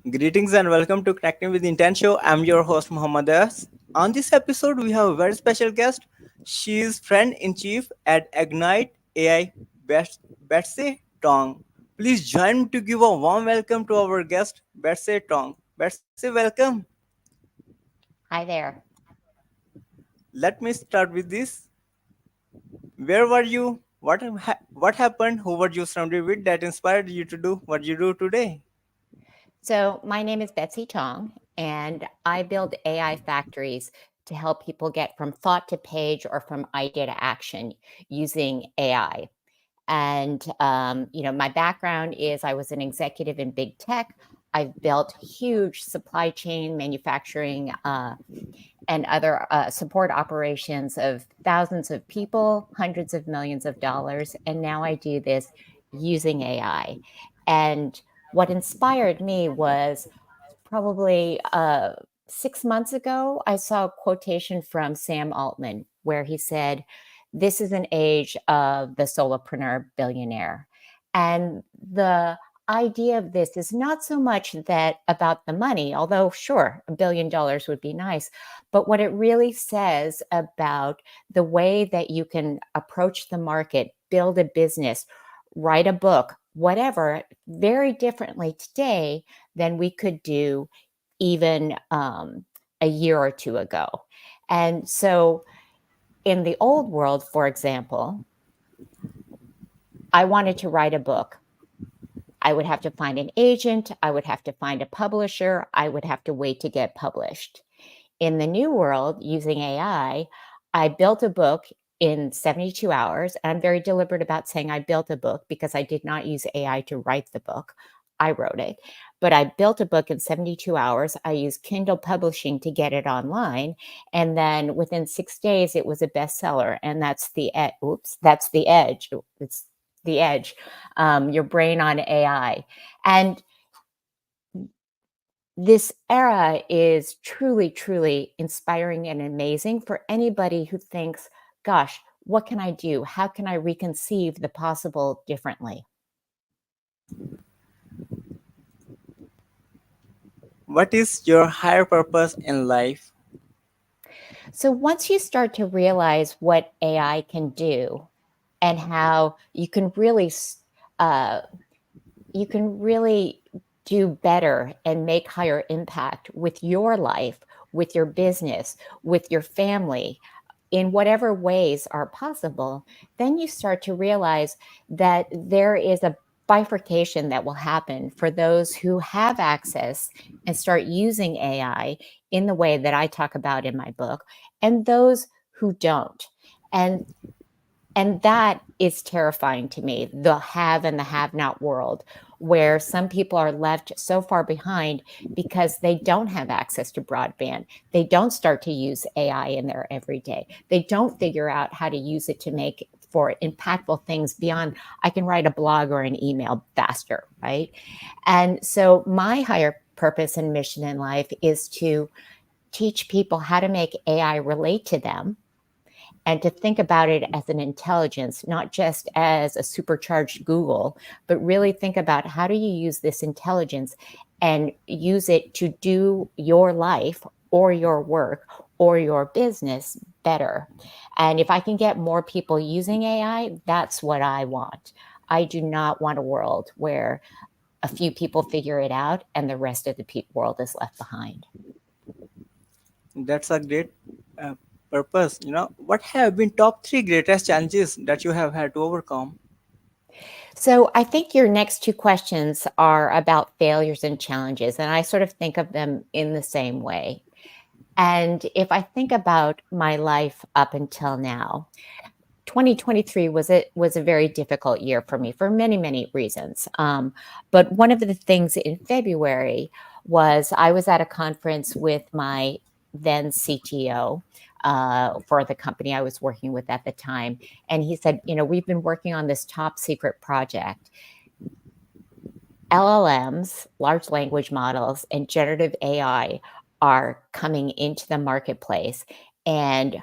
Greetings and welcome to Connecting with Intent Show. I'm your host Muhammad As. On this episode, we have a very special guest. She is friend in chief at Ignite AI, Betsy Tong. Please join me to give a warm welcome to our guest, Betsy Tong. Betsy, welcome. Hi there. Let me start with this. Where were you? What happened? Who were you surrounded with that inspired you to do what you do today? So, my name is Betsy Tong, and I build AI factories to help people get from thought to page or from idea to action using AI. My background is I was an executive in big tech. I've built huge supply chain manufacturing and other support operations of thousands of people, hundreds of millions of dollars. And now I do this using AI. And what inspired me was probably 6 months ago, I saw a quotation from Sam Altman where he said, "This is an age of the solopreneur billionaire." And the idea of this is not so much that about the money, although sure, $1 billion would be nice, but what it really says about the way that you can approach the market, build a business, write a book, whatever, very differently today than we could do even a year or two ago. And so, in the old world, for example, I wanted to write a book. I would have to find an agent, I would have to find a publisher, I would have to wait to get published. In the new world, using I built a book in 72 hours. And I'm very deliberate about saying I built a book because I did not use AI to write the book. I wrote it. But I built a book in 72 hours. I used Kindle publishing to get it online. And then within 6 days, it was a bestseller. And that's that's the edge. It's the edge, your brain on AI. And this era is truly, truly inspiring and amazing for anybody who thinks, gosh, what can I do? How can I reconceive the possible differently? What is your higher purpose in life? So once you start to realize what AI can do and how uh, you can really do better and make higher impact with your life, with your business, with your family, in whatever ways are possible, then you start to realize that there is a bifurcation that will happen for those who have access and start using AI in the way that I talk about in my book, and those who don't. And and that is terrifying to me, the have and the have not world, where some people are left so far behind because they don't have access to broadband. They don't start to use AI in their everyday. They don't figure out how to use it to make for impactful things beyond I can write a blog or an email faster, right? And so my higher purpose and mission in life is to teach people how to make AI relate to them and to think about it as an intelligence, not just as a supercharged Google, but really think about how do you use this intelligence and use it to do your life or your work or your business better. And if I can get more people using AI, that's what I want. I do not want a world where a few people figure it out and the rest of the world is left behind. That's a great uh, purpose. What have been top three greatest challenges that you have had to overcome? So I think your next two questions are about failures and challenges, and I sort of think of them in the same way. And if I think about my life up until now, 2023 was a very difficult year for me for many reasons. But one of the things in February was I was at a conference with my then CTO for the company I was working with at the time, and he said, we've been working on this top secret project. LLMs, large language models, and generative AI are coming into the marketplace. And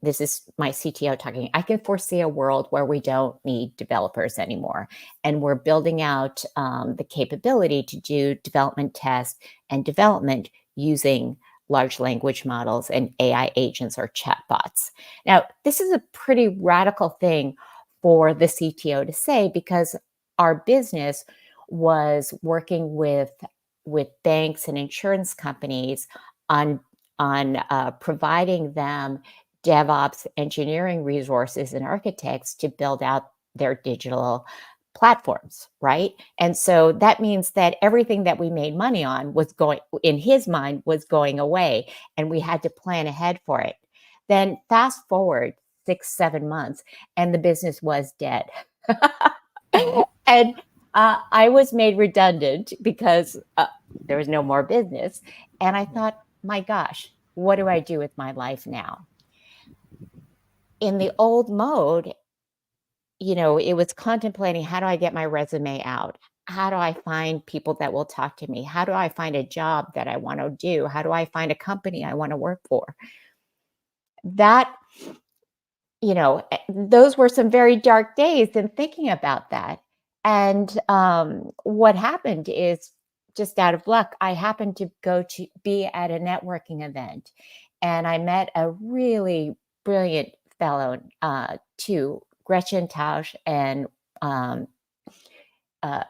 this is my CTO talking, I can foresee a world where we don't need developers anymore. And we're building out the capability to do development tests and development using large language models and AI agents or chatbots. Now, this is a pretty radical thing for the CTO to say, because our business was working with banks and insurance companies on providing them DevOps engineering resources and architects to build out their digital platforms, right? And so that means that everything that we made money on was going, in his mind, was going away, and we had to plan ahead for it. Then fast forward 6, 7 months, and the business was dead. And I was made redundant because there was no more business. And I thought, my gosh, what do I do with my life now? In the old mode, it was contemplating, how do I get my resume out? How do I find people that will talk to me? How do I find a job that I want to do? How do I find a company I want to work for? That, those were some very dark days in thinking about that. And what happened is, just out of luck, I happened to go to be at a networking event, and I met a really brilliant fellow, too, Gretchen Tausch and um, uh,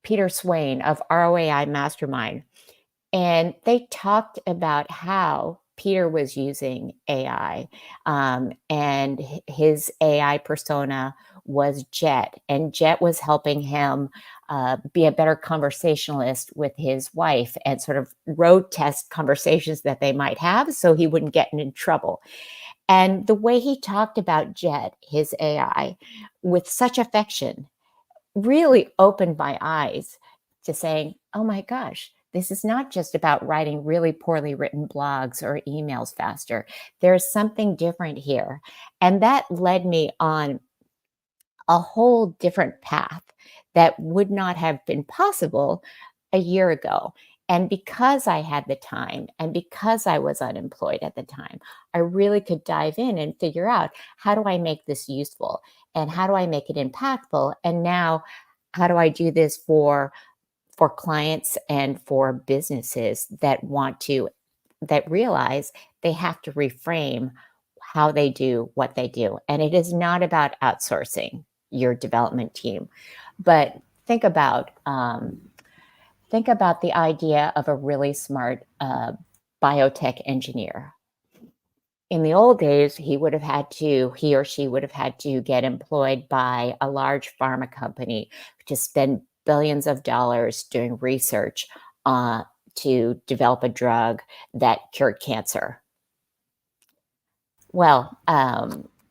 Peter Swain of ROAI Mastermind. And they talked about how Peter was using AI, and his AI persona was Jet, and Jet was helping him be a better conversationalist with his wife and sort of road test conversations that they might have so he wouldn't get in trouble. And the way he talked about Jet, his AI, with such affection, really opened my eyes to saying, oh my gosh, this is not just about writing really poorly written blogs or emails faster. There's something different here. And that led me on a whole different path that would not have been possible a year ago. And because I had the time and because I was unemployed at the time, I really could dive in and figure out, how do I make this useful and how do I make it impactful? And now, how do I do this for clients and for businesses that realize they have to reframe how they do what they do. And it is not about outsourcing your development team, but think about the idea of a really smart biotech engineer. In the old days, he or she would have had to get employed by a large pharma company to spend billions of dollars doing research to develop a drug that cured cancer. Well,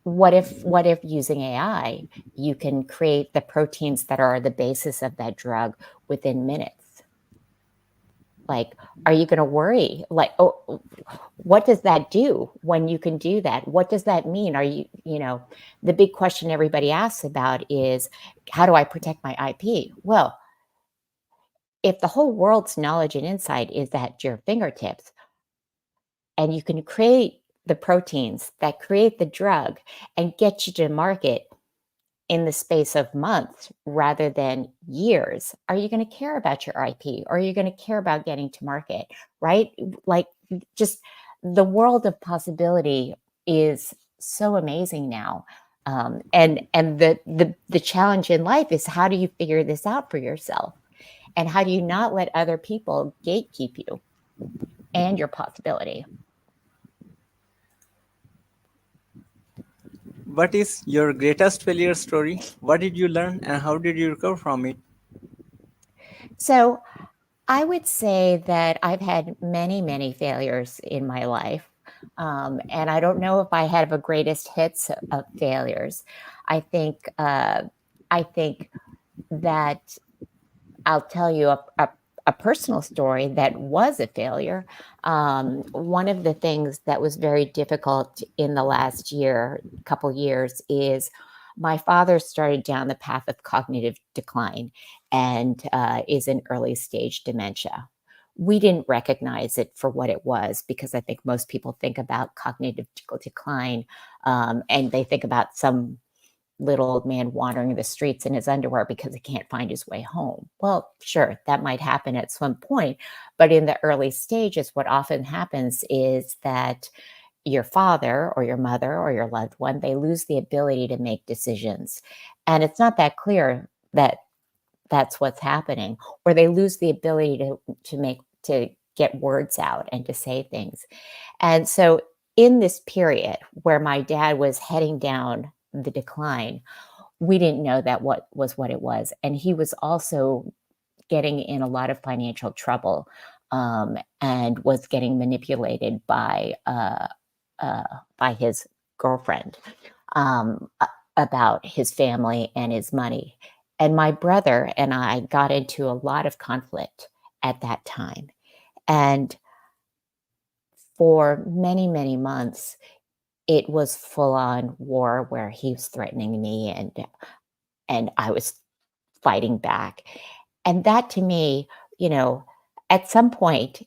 what if using AI, you can create the proteins that are the basis of that drug within minutes? Like, are you going to worry? Like, oh, what does that do when you can do that? What does that mean? The big question everybody asks about is, how do I protect my IP? Well, if the whole world's knowledge and insight is at your fingertips, and you can create the proteins that create the drug and get you to market in the space of months rather than years, are you going to care about your IP? Or are you going to care about getting to market? Right? Like, just the world of possibility is so amazing now. And the challenge in life is, how do you figure this out for yourself? And how do you not let other people gatekeep you and your possibility? What is your greatest failure story? What did you learn and how did you recover from it? So I would say that I've had many, many failures in my life. And I don't know if I have a greatest hits of failures. I think, I think that I'll tell you a personal story that was a failure. One of the things that was very difficult in the last couple years, is my father started down the path of cognitive decline and is in early stage dementia, we didn't recognize it for what it was, because I think most people think about cognitive decline, and they think about some little old man wandering the streets in his underwear because he can't find his way home. Well, sure, that might happen at some point, but in the early stages, what often happens is that your father or your mother or your loved one, they lose the ability to make decisions. And it's not that clear that that's what's happening, or they lose the ability to get words out and to say things. And so in this period where my dad was heading down the decline, we didn't know that what it was. And he was also getting in a lot of financial trouble, and was getting manipulated uh, by his girlfriend, about his family and his money. And my brother and I got into a lot of conflict at that time. And for many, many months, it was full on war where he was threatening me, and I was fighting back. And that to me, you know, at some point,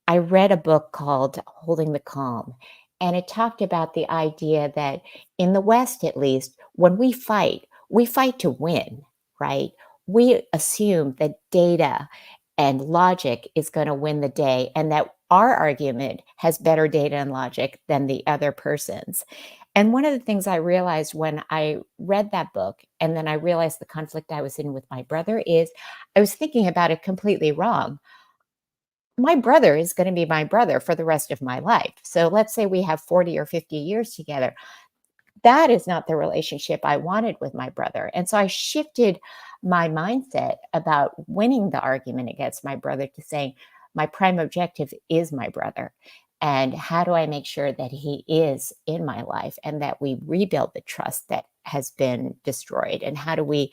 I read a book called Holding the Calm, and it talked about the idea that in the West, at least, when we fight to win, right? We assume that data and logic is going to win the day, and that our argument has better data and logic than the other person's. And one of the things I realized when I read that book, and then I realized the conflict I was in with my brother, is I was thinking about it completely wrong. My brother is going to be my brother for the rest of my life. So let's say we have 40 or 50 years together. That is not the relationship I wanted with my brother. And so I shifted my mindset about winning the argument against my brother to saying, my prime objective is my brother. And how do I make sure that he is in my life and that we rebuild the trust that has been destroyed? And how do I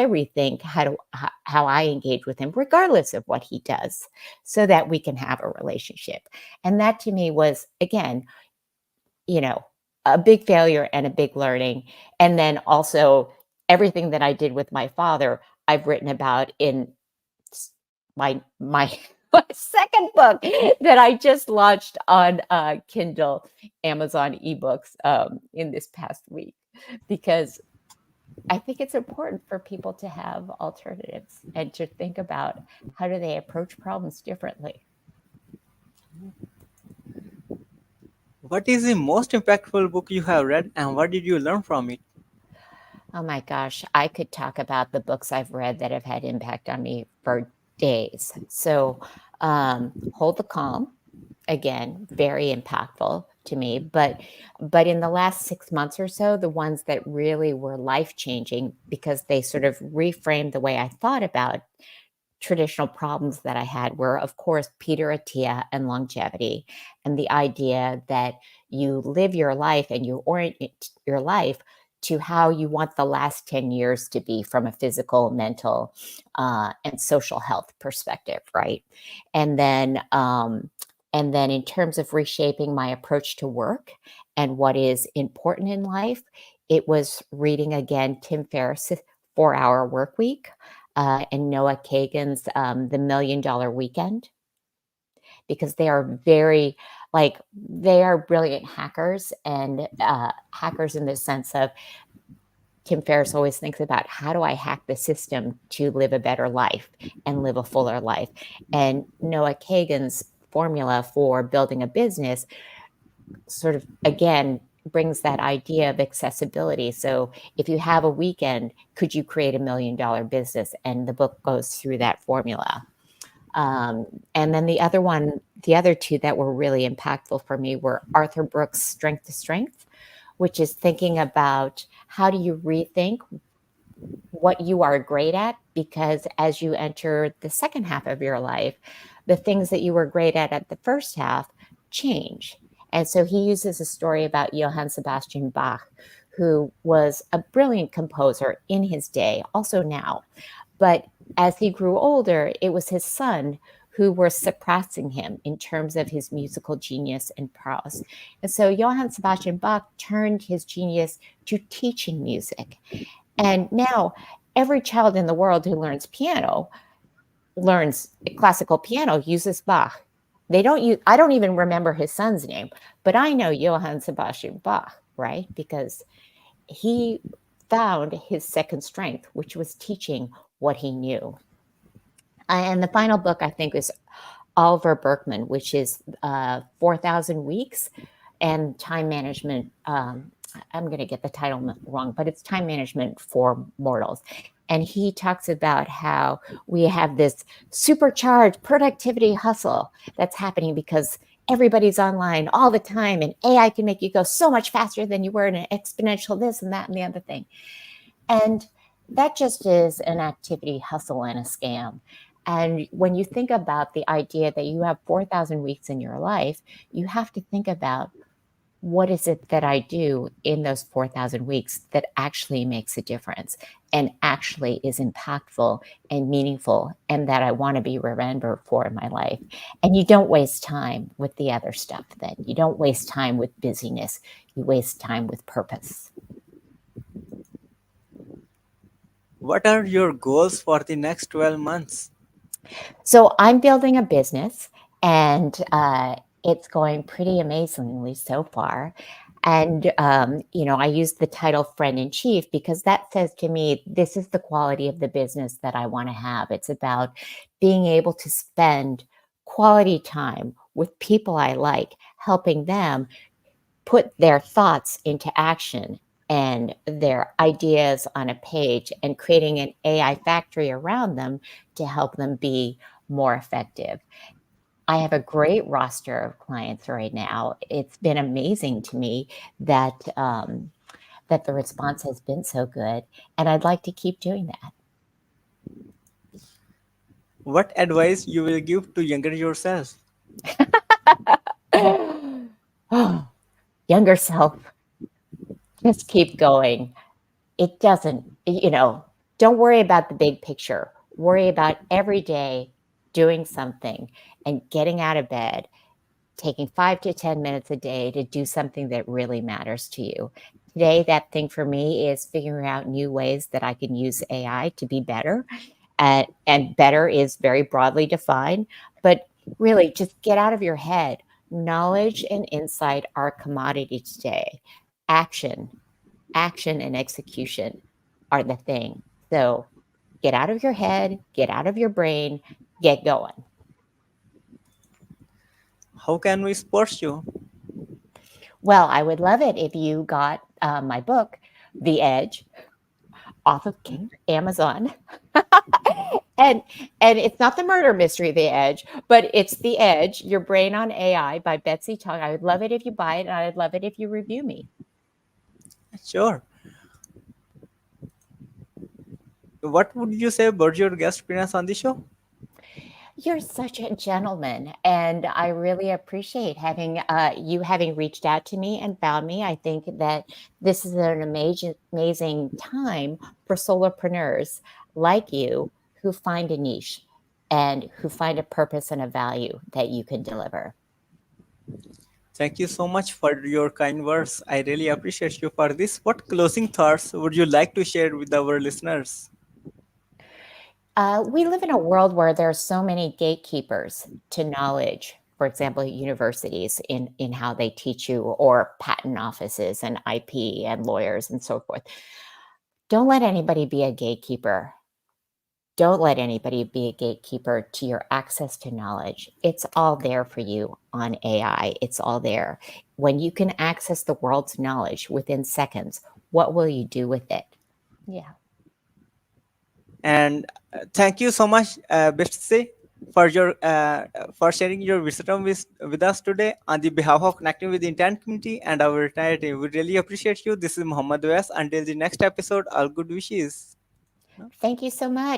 rethink how I engage with him, regardless of what he does, so that we can have a relationship? And that to me was, again, you know, a big failure and a big learning. And then also everything that I did with my father, I've written about in my my second book that I just launched on Kindle, Amazon ebooks, in this past week, because I think it's important for people to have alternatives and to think about how do they approach problems differently. What is the most impactful book you have read and what did you learn from it? Oh my gosh, I could talk about the books I've read that have had impact on me for days. So, Hold the Calm, again, very impactful to me. But in the last 6 months or so, the ones that really were life changing because they sort of reframed the way I thought about traditional problems that I had were, of course, Peter Attia and longevity, and the idea that you live your life and you orient your life to how you want the last 10 years to be from a physical, mental, and social health perspective, right? And then, um, and then in terms of reshaping my approach to work and what is important in life, it was reading again Tim Ferriss' 4 Hour Work Week, and Noah Kagan's The $1 Million Weekend, because they are very, like, they are brilliant hackers, and hackers in the sense of Tim Ferriss always thinks about how do I hack the system to live a better life and live a fuller life. And Noah Kagan's formula for building a business sort of, again, brings that idea of accessibility. So if you have a weekend, could you create $1 million business? And the book goes through that formula. Um, and then the other two that were really impactful for me were Arthur Brooks' Strength to Strength, which is thinking about how do you rethink what you are great at, because as you enter the second half of your life, the things that you were great at the first half change. And so he uses a story about Johann Sebastian Bach, who was a brilliant composer in his day, also now. But as he grew older, it was his son who were suppressing him in terms of his musical genius and prowess. And so Johann Sebastian Bach turned his genius to teaching music. And now every child in the world who learns piano learns classical piano uses Bach. They don't use, I don't even remember his son's name, but I know Johann Sebastian Bach, right? Because he found his second strength, which was teaching what he knew. And the final book, I think, is Oliver Berkman, which is 4,000 Weeks and Time Management. I'm going to get the title wrong, but it's Time Management for Mortals. And he talks about how we have this supercharged productivity hustle that's happening because everybody's online all the time, and AI can make you go so much faster than you were in an exponential this and that and the other thing. And that just is an activity hustle and a scam. And when you think about the idea that you have 4,000 weeks in your life, you have to think about what is it that I do in those 4,000 weeks that actually makes a difference and actually is impactful and meaningful and that I want to be remembered for in my life. And you don't waste time with the other stuff then. You don't waste time with busyness. You waste time with purpose. What are your goals for the next 12 months? So I'm building a business, and it's going pretty amazingly so far. And, I use the title friend in chief because that says to me, this is the quality of the business that I want to have. It's about being able to spend quality time with people I like, helping them put their thoughts into action and their ideas on a page and creating an AI factory around them to help them be more effective. I have a great roster of clients right now. It's been amazing to me that that the response has been so good, and I'd like to keep doing What advice you will give to younger yourself? that. Younger self, just keep going. It doesn't, don't worry about the big picture. Worry about every day doing something and getting out of bed, taking 5 to 10 minutes a day to do something that really matters to you. Today, that thing for me is figuring out new ways that I can use AI to be better. And better is very broadly defined, but really just get out of your head. Knowledge and insight are a commodity today. Action, action and execution are the thing. So get out of your head, get out of your brain, get going. How can we support you? Well, I would love it if you got my book, The Edge, off of Amazon. and and it's not the murder mystery, The Edge, but it's The Edge, Your Brain on AI by Betsy Tong. I would love it if you buy it, and I'd love it if you review me. Sure. What would you say about your guest appearance on the show? You're such a gentleman, and I really appreciate having you having reached out to me and found me. I think that this is an amazing time for solopreneurs like you who find a niche and who find a purpose and a value that you can deliver. Thank you so much for your kind words. I really appreciate you for this. What closing thoughts would you like to share with our listeners? We live in a world where there are so many gatekeepers to knowledge. For example, universities in how they teach you, or patent offices and IP and lawyers and so forth. Don't let anybody be a gatekeeper. Don't let anybody be a gatekeeper to your access to knowledge. It's all there for you on AI. It's all there. When you can access the world's knowledge within seconds, what will you do with it? Yeah. And thank you so much, Betsy, for your for sharing your wisdom with us today on the behalf of connecting with the intent community and our entire team. We really appreciate you. This is Muhammad Awais. Until the next episode, all good wishes. Thank you so much.